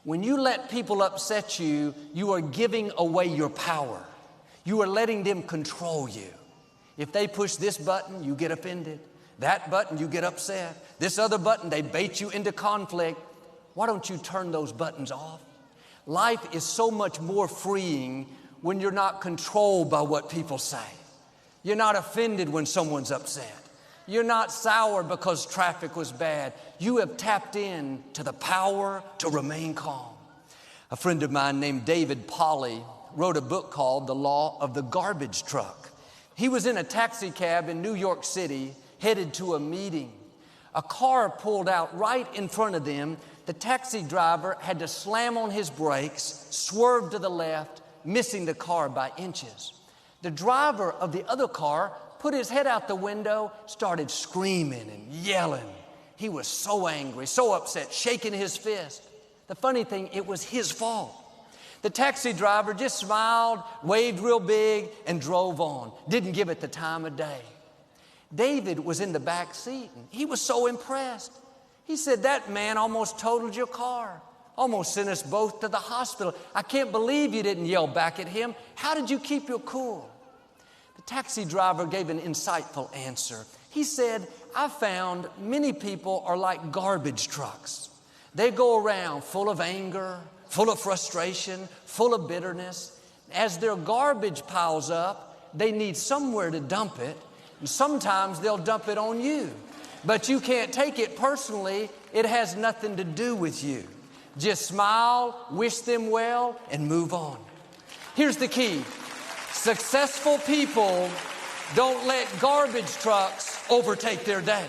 When you let people upset you, you are giving away your power. You are letting them control you. If they push this button, you get offended. That button, you get upset. This other button, they bait you into conflict. Why don't you turn those buttons off? Life is so much more freeing when you're not controlled by what people say. You're not offended when someone's upset. You're not sour because traffic was bad. You have tapped in to the power to remain calm. A friend of mine named David Polly wrote a book called The Law of the Garbage Truck. He was in a taxi cab in New York City headed to a meeting. A car pulled out right in front of them. The taxi driver had to slam on his brakes, swerve to the left, missing the car by inches. The driver of the other car put his head out the window, started screaming and yelling. He was so angry, so upset, shaking his fist. The funny thing, it was his fault. The taxi driver just smiled, waved real big, and drove on. Didn't give it the time of day. David was in the back seat, and he was so impressed. He said, "That man almost totaled your car, almost sent us both to the hospital. I can't believe you didn't yell back at him. How did you keep your cool?" The taxi driver gave an insightful answer. He said, "I found many people are like garbage trucks. They go around full of anger, full of frustration, full of bitterness. As their garbage piles up, they need somewhere to dump it, and sometimes they'll dump it on you. But you can't take it personally. It has nothing to do with you. Just smile, wish them well, and move on." Here's the key. Successful people don't let garbage trucks overtake their day.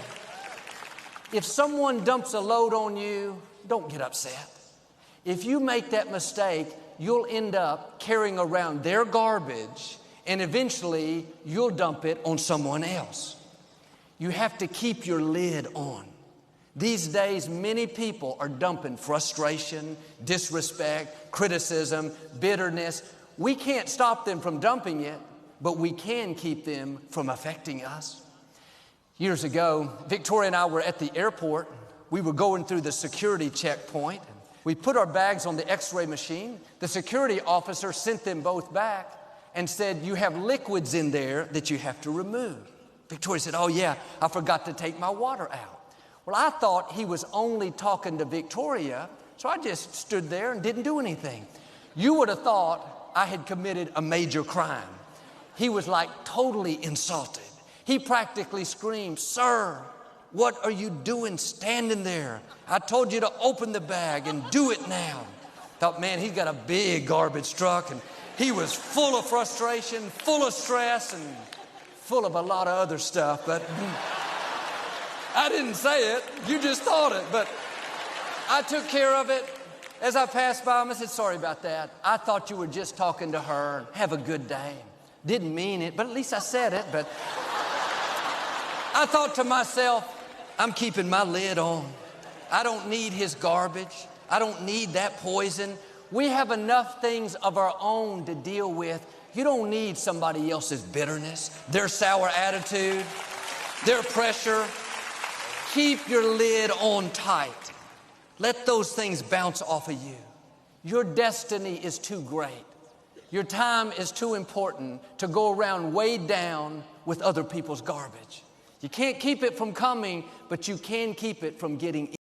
If someone dumps a load on you, don't get upset. If you make that mistake, you'll end up carrying around their garbage, and eventually you'll dump it on someone else. You have to keep your lid on. These days, many people are dumping frustration, disrespect, criticism, bitterness. We can't stop them from dumping it, but we can keep them from affecting us. Years ago, Victoria and I were at the airport. We were going through the security checkpoint. We put our bags on the x-ray machine. The security officer sent them both back and said, "You have liquids in there that you have to remove." Victoria said, "Oh yeah, I forgot to take my water out." Well, I thought he was only talking to Victoria, so I just stood there and didn't do anything. You would have thought I had committed a major crime. He was like totally insulted. He practically screamed, "Sir, what are you doing standing there? I told you to open the bag and do it now." Thought, man, he's got a big garbage truck, and he was full of frustration, full of stress, and full of a lot of other stuff. But I didn't say it. You just thought it. But I took care of it. As I passed by him, I said, "Sorry about that. I thought you were just talking to her. Have a good day." Didn't mean it, but at least I said it. But I thought to myself, I'm keeping my lid on. I don't need his garbage. I don't need that poison. We have enough things of our own to deal with. You don't need somebody else's bitterness, their sour attitude, their pressure. Keep your lid on tight. Let those things bounce off of you. Your destiny is too great. Your time is too important to go around weighed down with other people's garbage. You can't keep it from coming, but you can keep it from getting